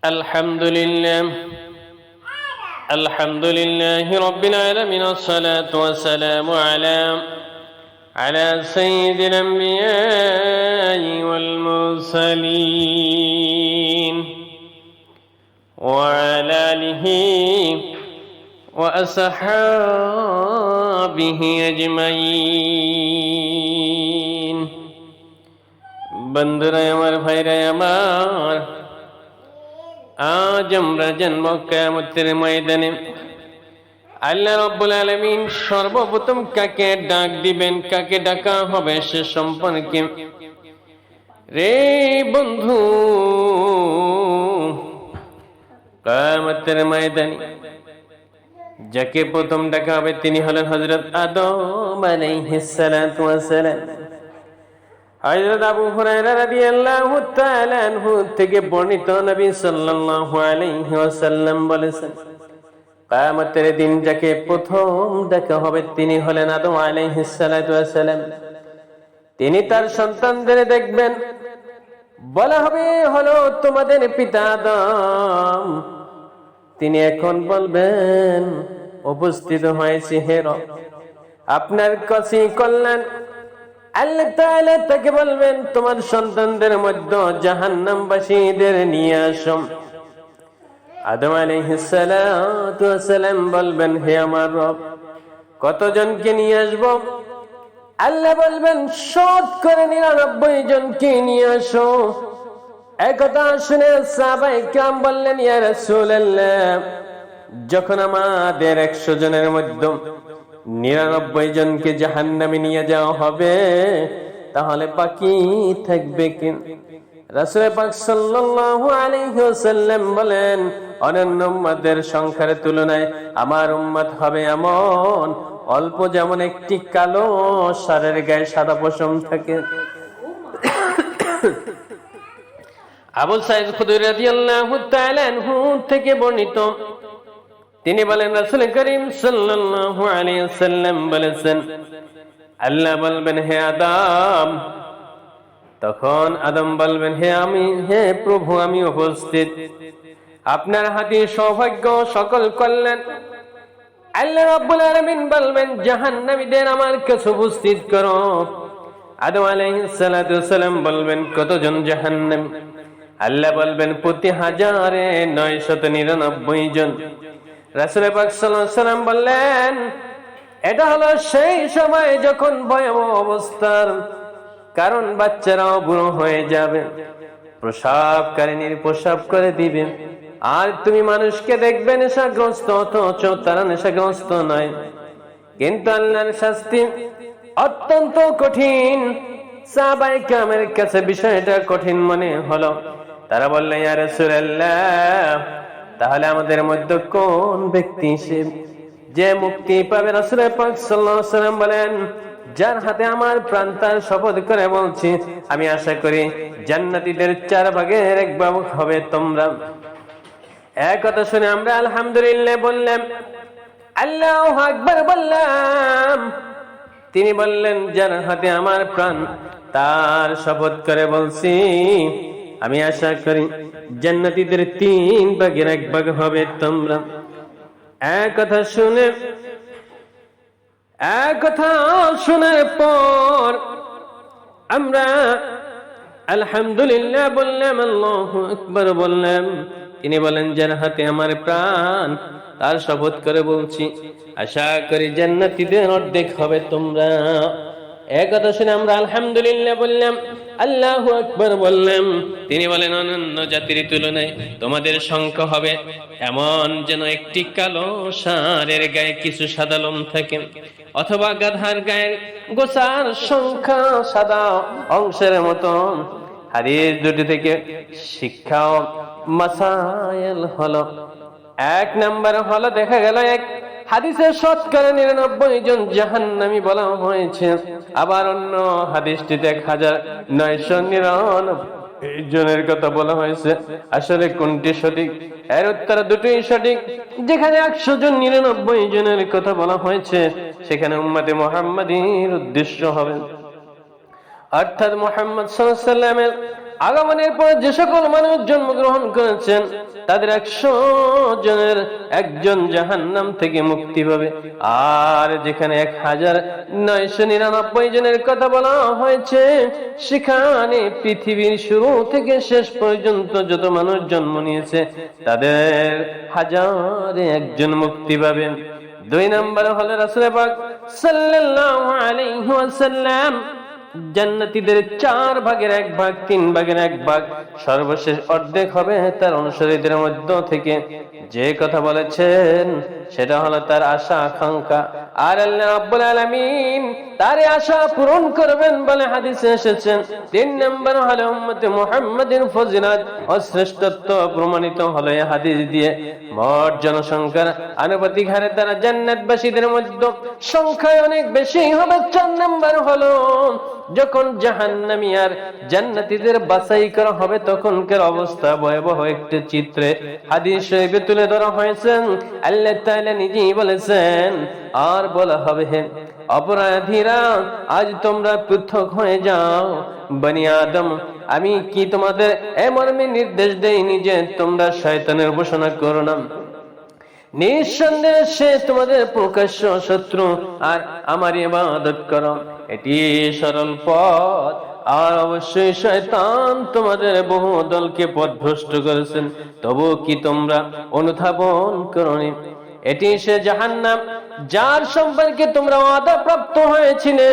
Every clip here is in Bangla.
الحمد لله رب العالمين، والصلاة والسلام على سيد الأنبياء والمرسلين وعلى آله وأصحابه أجمعين। বন্ধুরা আমার, ভাইরা আমার, আজ আমরা জন্ম কিয়ামতের ময়দানে আল্লাহ রাব্বুল আলামিন সর্বপ্রথম কাকে ডাক দিবেন, কাকে ডাকা হবে সে সম্পর্কে রে বন্ধু, কিয়ামতের ময়দানে যাকে প্রথম ডাকা হবে তিনি হলেন হযরত আদম আলাইহিস সালাতু ওয়াস সালাম। হযরত আবু হুরায়রা রাদিয়াল্লাহু তাআলা আনহু থেকে বর্ণিত, নবী সাল্লাল্লাহু আলাইহি ওয়াসাল্লাম বলেছেন, কিয়ামতের দিন যাকে প্রথম ডাকা হবে তিনি হলেন আদম আলাইহিস সালাতু ওয়াস সালাম। তিনি তার সন্তানদের দেখবেন, বলা হবে হলো তোমাদের পিতা আদম। তিনি এখন বলবেন, উপস্থিত হয়েছে হে রব, আপনার কাছে কল্যাণ। আল্লাহ তাআলা তাকে বলবেন, তোমার সন্তানদের মধ্যে জাহান্নামবাসীদের নিয়ে আসো। আদম আলাইহিস সালাতু ওয়াস সালাম বলবেন, হে আমার রব, কতজনকে নিয়ে আসবো? আল্লাহ বলবেন, শতকরা 99 জনকে নিয়ে আসো। একথা শুনে সাহাবায়ে কিরাম বললেন, ইয়া রাসূলুল্লাহ, যখন আমাদের 100 জনের মধ্যে 99 জনকে জাহান্নামে নিয়ে যাওয়া হবে, তাহলে বাকি থাকবে কি? রাসূল পাক সাল্লাল্লাহু আলাইহি ওয়াসাল্লাম বলেন, অন্যান্য উম্মতের সংখ্যার তুলনায় আমার উম্মত হবে এমন অল্প, যেমন একটি কালো ষাঁড়ের গায়ে সাদা পশম থাকে। আবু সাঈদ খুদরি রাদিয়াল্লাহু তাআলা আনহু থেকে বর্ণিত, তিনি বলেন, রাসূল করিম সাল্লাল্লাহু আলাইহি ওয়াসাল্লাম বলেছেন, আল্লাহ বলবেন, হে আদম। তখন আদম বলবেন, হে প্রভু, আমি উপস্থিত। আপনার হাতে সৌভাগ্য, সকল কল্যাণ। আল্লাহ রাব্বুল আলামিন বলবেন, জাহান্নামীদের আমার কাছে উপস্থিত করো। আদম আলাইহিস সালাতু ওয়াস সালাম বলবেন, কতজন জাহান্নামী? আল্লাহ বলবেন, প্রতি 1000-এ 999 জন। রাসূল পাক সাল্লাল্লাহু আলাইহি ওয়াসাল্লাম বললেন, এটা হলো সেই সময় যখন ভয়াবহ অবস্থার, কারণ বাচ্চারাও বুড়ো হয়ে যাবে, প্রসাবকারিনীর প্রসাব করে দিবে, আর তুমি মানুষকে দেখবে নেশাগ্রস্ত, অথচ তারা নেশাগ্রস্ত নয়। কিন্তু আল্লাহর শাস্তি অত্যন্ত কঠিন। সাহাবায়ে কিরামের কাছে বিষয়টা কঠিন মনে হলো। তারা বললেন, ইয়া রাসূলুল্লাহ, তাহলে আমাদের মধ্যে কোন ব্যক্তি সে যে মুক্তি পাবে? রাসূল পাক সাল্লাল্লাহু আলাইহি ওয়াসাল্লাম বলেন, যার হাতে আমার প্রাণ, তার শপথ করে বলছি, আমি আশা করি জান্নাতীদের 4 ভাগের 1 ভাগ হবে তোমরা। এক কথা শুনে আমরা আলহামদুলিল্লাহ বললাম, আল্লাহু আকবার বললাম। তিনি বললেন, যার হাতে আমার প্রাণ, তার শপথ করে বলছি, আমি আশা করি জান্নাতীদের 3 ভাগের 1 ভাগ হবে তোমরা। এক কথা শোনার পর আমরা আলহামদুলিল্লাহ বললাম, আল্লাহু আকবার বললাম। তিনি বলেন, যার হাতে আমার প্রাণ, তার শপথ করে বলছি, আশা করি জান্নাতীদের অর্ধেক হবে তোমরা। এক কথা শুনে আমরা আলহামদুলিল্লাহ বললাম, আল্লাহু আকবার বললাম। তিনি বলেন, অন্যান্য জাতির তুলনায় তোমাদের সংখ্যা হবে এমন, যেন একটি কালো ষাঁড়ের গায়ে কিছু সাদা লোম থাকে, অথবা গাধার গায়ের গোছার সংখ্যা সাদা অংশের মতো। হাদিস দুটি থেকে শিক্ষা ও মাসাইল হলো, 1 নাম্বার হলো, দেখা গেল এক হাদিসে শতকরা 99 জন জাহান্নামী বলা হয়েছে, আবার অন্য হাদিসটিতে 1999 জনের কথা বলা হয়েছে। আসলে কোনটি সঠিক? এর উত্তর দুটোই সঠিক। যেখানে 100 জন 99 জনের কথা বলা হয়েছে, সেখানে উম্মতে মুহাম্মাদীর উদ্দেশ্য হবে, অর্থাৎ মুহাম্মদ সাল্লাল্লাহু আলাইহি ওয়াসাল্লামের আগমনের পর যে সকল মানুষ জন্মগ্রহণ করেছেন তাদের 100 জনের একজন জাহান্নাম থেকে মুক্তি পাবে। আর যেখানে 1999 জনের কথা বলা হয়েছে, সেখানে পৃথিবীর শুরু থেকে শেষ পর্যন্ত যত মানুষ জন্ম নিয়েছে তাদের 1000 একজন মুক্তি পাবেন। 2 নম্বর হলো রাসূল পাক সাল্লাল্লাহু আলাইহি ওয়াসাল্লাম জান্নাতীদের 4 ভাগের 1 ভাগ, 3 ভাগের 1 ভাগ, সর্বশেষ অর্ধেক হবে তার অনুসারীদের মধ্য থেকে। যে কথা বলেছেন সেটা হলো তার আশা আকাঙ্ক্ষা, আর আল্লাহ রাব্বুল আলামিন তার আশা পূরণ করবেন বলে হাদিসে এসেছেন। 3 নম্বর হলো উম্মতে মুহাম্মাদের ফজিলত ও শ্রেষ্ঠত্ব প্রমাণিত হলো এই হাদিস দিয়ে। মোট জনসংখ্যার আনুপাতিক হারে তারা জান্নাতবাসীদের মধ্যে সংখ্যায় অনেক বেশি হবে। 4 নম্বর হলো যখন জাহান্নামী আর জান্নাতীদের বাছাই করা হবে তখনকার অবস্থা ভয়াবহ একটি চিত্রে হাদিস শরীফে তুলে ধরা হয়েছে। আল্লাহ তাআলা নিজেই বলেছেন, আর বলা হবে, হে অপরাধীরা, আজ তোমরা পৃথক হয়ে যাও। বনি আদম, আমি কি তোমাদের এমর্মে নির্দেশ দেইনি যে তোমরা শয়তানের উপাসনা করো না? নিঃসন্দেহে সে তোমাদের প্রকাশ্য শত্রু, আর আমার ইবাদত করো, এটি সরল পথ। আর অবশ্যই শয়তান তোমাদের বহু দলকে পথভ্রষ্ট করেছেন, তবু কি তোমরা অনুধাবন করোনি? এটি সে জাহান্নাম যার সম্পর্কে তোমরা ওয়াদা প্রাপ্ত হয়েছিলে।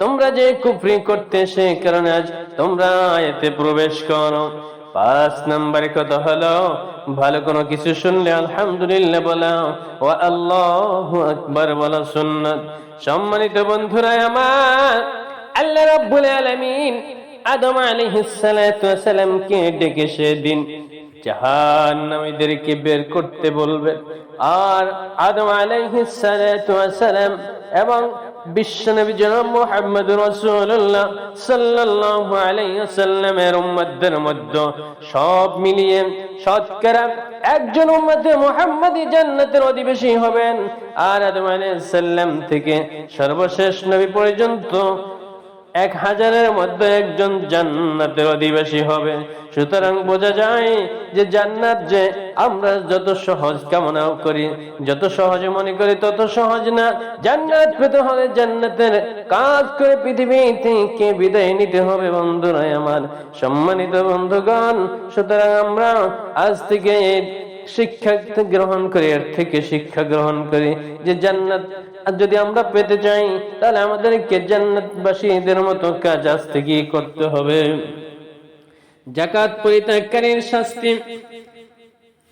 তোমরা যে কুফরি করতে, সে কারণে আজ তোমরা এতে প্রবেশ করো। 5 নম্বরের কথা হলো ভালো কোনো কিছু শুনলে আলহামদুলিল্লাহ বলা ও আল্লাহু আকবার বলা সুন্নাত। সম্মানিত বন্ধুরা আমার, আল্লাহ রাব্বুল আলামিন আদম আলাইহিস সালাতু ওয়াস সালামকে ডেকে সেদিন জাহান্নামীদেরকে বের করতে বলবেন। আর আদম আলাইহিস সালাতু ওয়াস সালাম এবং বিশ্বনবী জনাব মুহাম্মদুর রাসূলুল্লাহ সাল্লাল্লাহু আলাইহি ওয়াসাল্লামের উম্মতদের মধ্যে সব মিলিয়ে শতকরা একজন উম্মতে মুহাম্মদী জান্নাতের অধিবাসী হবেন। আর আদম আলাইহিস সালাম থেকে সর্বশেষ নবী পর্যন্ত 1000-এর মধ্যে একজন জান্নাতের অধিবাসী হবে। সুতরাং বোঝা যায় যে জান্নাত যে আমরা যত সহজ কামনা করি, যত সহজে মনে করি, তত সহজ না। জান্নাত পেতে হলে জান্নাতের কাজ করে পৃথিবী থেকে বিদায় নিতে হবে। বন্ধুরা আমার, সম্মানিত বন্ধুগণ, সুতরাং আমরা আজ থেকে শিক্ষা গ্রহণ করি, এর থেকে শিক্ষা গ্রহণ করি যে জান্নাত যদি আমরা পেতে চাই তাহলে আমাদেরকে জান্নাতবাসীদের মতো কাজ আজ থেকে করতে হবে। যাকাত পরিত্যাগকারীর শাস্তি।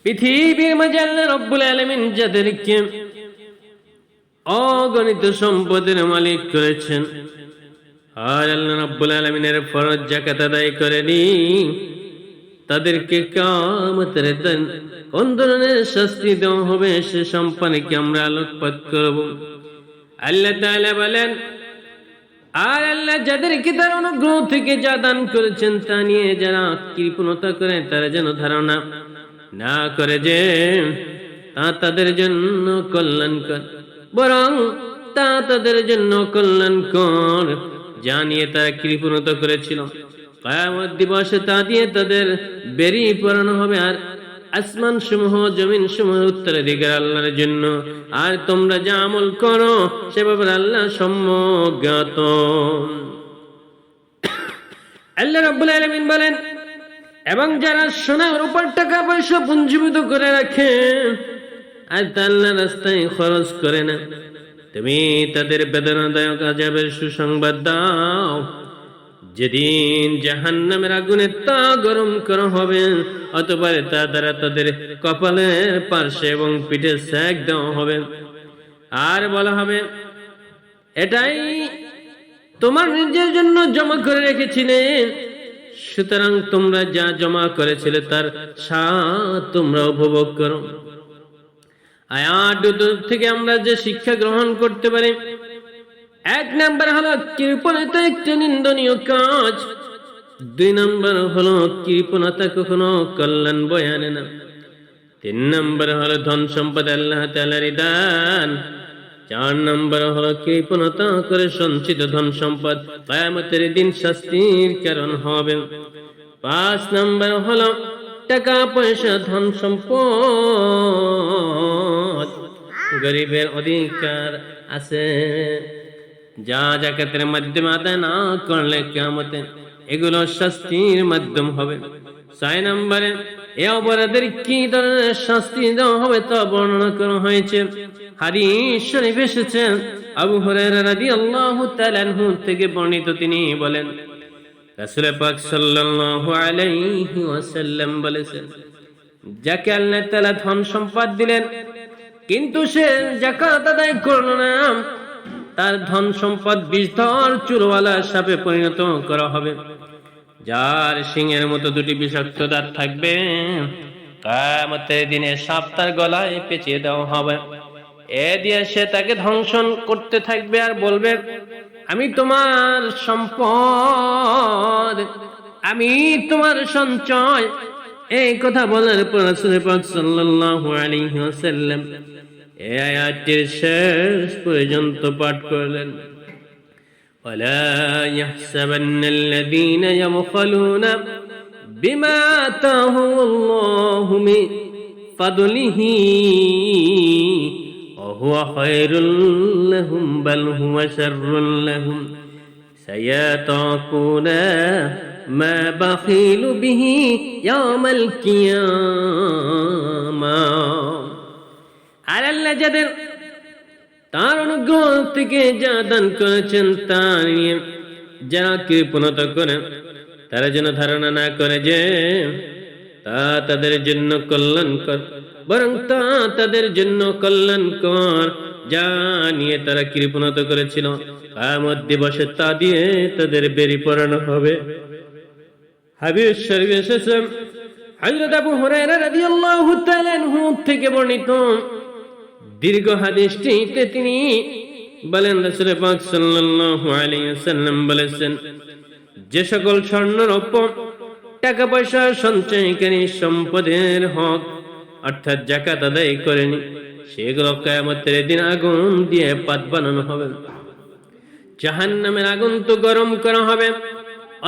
পৃথিবীর মাঝে আল্লাহ রাব্বুল আলামিন যাদেরকে অগণিত সম্পদের মালিক করেছেন, আর আল্লাহ রাব্বুল আলামিনের ফরজ যাকাত আদায় করেনি, তাদেরকে কিয়ামতের দিন কোন ধরনের শাস্তি দেওয়া হবে সে সম্পর্কে আমরা আলোকপাত করব। আল্লাহ তাআলা বলেন, আর আল্লাহ যাদেরকে তার অনুগ্রহ থেকে যা দান করেছেন তা নিয়ে যারা কৃপণতা করে তারা যেন ধারণা না করে যে তা তাদের জন্য কল্যাণকর, বরং তা তাদের জন্য কল্যাণকর যা নিয়ে তারা কৃপণতা করেছিল। কিয়ামত দিবসে তা দিয়ে তাদের বেরিয়ে পড়ানো হবে। আর আসমান সমূহ জমিন সমূহ উত্তরাধিকার আল্লাহর জন্য। আর তোমরা যা আমল করো সে ব্যাপারে আল্লাহ সম্যক জ্ঞাত। আল্লাহ রাব্বুল আলামিন বলেন, এবং যারা সোনার উপর টাকা পয়সা পুঞ্জীভূত করে রাখে আর তা আল্লাহর রাস্তায় খরচ করে না, তুমি তাদের বেদনাদায়ক আযাবের সুসংবাদ দাও। যেদিন জাহান্নামের আগুনে তা গরম করা হবে, অথবা তা দ্বারা তাদের কপালের পার্শ্বে এবং পিঠে সেক দেওয়া হবে। আর বলা হবে, এটাই তোমার নিজের জন্য জমা করে রেখেছিলে, সুতরাং তোমরা যা জমা করেছিলে তার স্বাদ তোমরা উপভোগ করো। আয়াত থেকে আমরা যে শিক্ষা গ্রহণ করতে পারি, 1 নম্বর হলো কৃপণতা একটি নিন্দনীয় কাজ। 2 নম্বর হলো কৃপণতা কখনো কল্যাণ বয়ে আনে না। 3 নম্বর হলো ধন সম্পদ আল্লাহ তাআলার দান। 4 নম্বর হলো কৃপণতা করে সঞ্চিত ধন সম্পদ কিয়ামতের দিন শাস্তির কারণ হবে। 5 নম্বর হলো টাকা পয়সা ধন সম্পদ। গরিবের অধিকার আছে, যা জাকাতের মাধ্যমে আদায় না করলে কিয়ামতে এগুলো শাস্তির মাধ্যম হবে। 6 নম্বরে এই অপরাধের কি ধরনের শাস্তি দেওয়া হবে তা বর্ণনা করা হয়েছে। হাদিস শরীফ এসেছে, আবু হুরায়রা রাদিয়াল্লাহু তাআলা আনহু থেকে বর্ণিত, তিনি বলেন রাসূল পাক সাল্লাল্লাহু আলাইহি ওয়াসাল্লাম বলেছেন, যাকে আল্লাহ তাআলা ধন সম্পদ দিলেন কিন্তু সে যাকাত আদায় করলো না, তার ধন সম্পদ বিষধর চুলওয়ালা সাপে পরিণত করা হবে, যার সিংহের মতো 2টি বিষাক্ত দাঁত থাকবে। কিয়ামতের দিনে সাপ তার গলায় পেঁচিয়ে দেওয়া হবে। এ দিয়ে সে তাকে ধ্বংসন করতে থাকবে আর বলবে, আমি তোমার সম্পদ, আমি তোমার সঞ্চয়। এই কথা বলার পর রাসূল পাক সাল্লাল্লাহু আলাইহি ওয়াসাল্লাম এই আয়াতটির শেষ পর্যন্ত পাঠ করলেন, ওয়ালা ইয়াহসাবান্নাল্লাযীনা ইয়াবখালুনা বিমা আতাহুমুল্লাহু মিন ফাদলিহি ওয়া হুয়া খায়রুল লাহুম বাল হুয়া শাররুল লাহুম সায়াতাকুনা মা বাখিলু বিহি ইয়াউমাল কিয়ামাহ। আর আল্লাহ যাদের তার অনুগ্রহ থেকে যা দান করেছেন তা নিয়ে যারা কৃপণতা করে, তারা যেন ধারণা না করে যে তা তাদের জন্য কল্যাণকর, বরং তা তাদের জন্য কল্যাণকর। যা নিয়ে তারা কৃপণতা করেছিল কিয়ামত দিবসে তা দিয়ে তাদের বেরি পড়ানো হবে। হাদিস শরীফে এসেছে, হযরত আবু হুরায়রা রাদিয়াল্লাহু তাআলা আনহু থেকে বর্ণিত দীর্ঘ হাদিসটিতে তিনি বলেন, রাসূল পাক সাল্লাল্লাহু আলাইহি ওয়াসাল্লাম বলেছেন, যে সকল স্বর্ণ রৌপ্য টাকা পয়সা সঞ্চয়কারী সম্পদের হক অর্থাৎ যাকাত আদায় করেনি, সেগুলো কিয়ামতের দিন আগুন দিয়ে পাত বানানো হবে, জাহান্নামের আগুন তো গরম করা হবে,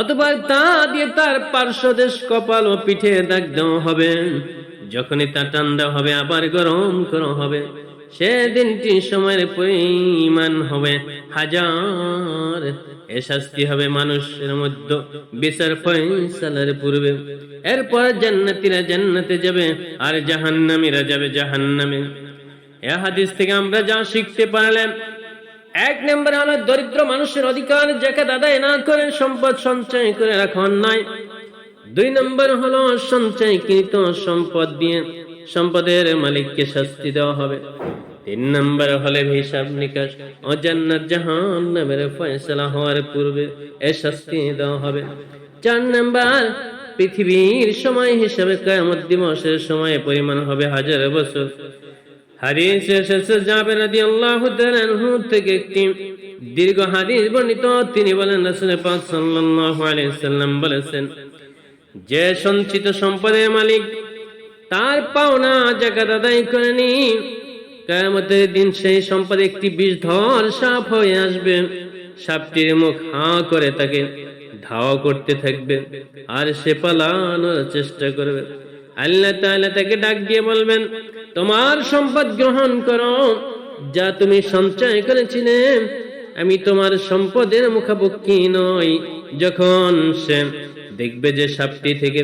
অথবা তা দিয়ে তার পার্শ্বদেশ, কপাল ও পিঠে দাগ দেওয়া হবে। যখনই তা টান দেওয়া হবে আবার গরম করা হবে। সে দিনটি সময়ের পরিমাণ হবে 1000। এ শাস্তি হবে মানুষের মধ্যে বিচার ফয়সালার পূর্বে। এরপর জান্নাতীরা জান্নাতে যাবে আর জাহান্নামীরা যাবে জাহান্নামে। এই হাদিস থেকে আমরা যা শিখতে পারলাম, 1 নম্বর হলো দরিদ্র মানুষের অধিকার যাকাত আদায় না করে সম্পদ সঞ্চয় করে রাখা অন্যায়। 2 নম্বর হলো সঞ্চয়কৃত সম্পদ দিয়ে সম্পদের মালিককে শাস্তি দেওয়া হবে। 3 নম্বর হলে হিসাব নিকাশ ও জান্নাত জাহান্নামের ফয়সালা হওয়ার পূর্বে এ শাস্তি দেওয়া হবে। 4 নম্বর পৃথিবীর সময় হিসাবে কিয়ামত দিবসের সময় পরিমাণ হবে 1000 বছর। হাদিস এসেছে জাবের রাদিয়াল্লাহু তাআলা আনহু থেকে একটি দীর্ঘ হাদিস বর্ণিত, তিনি বলেন রাসূল পাক সাল্লাল্লাহু আলাইহি ওয়াসাল্লাম বলেছেন, যে সঞ্চিত সম্পদের মালিক তার পাওনা যাকাত আদায় করেনি, কিয়ামতের দিন সেই সম্পদ একটি বিষধর সাপ হয়ে আসবে। সাপটির মুখ হাঁ করে তাকে ধাওয়া করতে থাকবে আর সে পালানোর চেষ্টা করবে। আল্লাহ তাআলা তাকে ডাক দিয়ে বলবেন, তোমার সম্পদ গ্রহণ করো যা তুমি সঞ্চয় করেছিলে, আমি তোমার সম্পদের মুখাপেক্ষী নই। যখন সে দেখবে যে সাপটি থেকে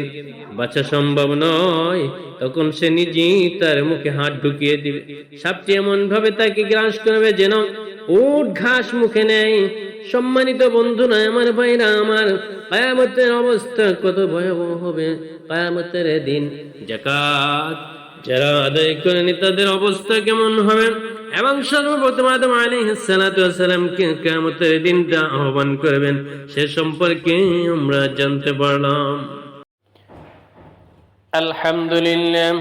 বাঁচা সম্ভব নয়, তখন সে নিজেই তার মুখে হাত ঢুকিয়ে দিবে। সাপটি এমন ভাবে তাকে গ্রাস করবে যেন উট ঘাস মুখে নেয়। সম্মানিত বন্ধুরা, আমার ভাইরা আমার, কিয়ামতের অবস্থা কত ভয়াবহ হবে। কিয়ামতের দিন যাকাত যারা আদায় করেনি তাদের অবস্থা কেমন হবে, এবং সর্বপ্রথম আদম আলাইহিস সালাতু ওয়াস সালামকে কিয়ামতের দিনটা আহ্বান করবেন, সে সম্পর্কে আমরা জানতে পারলাম। আলহামদুলিল্লাহ।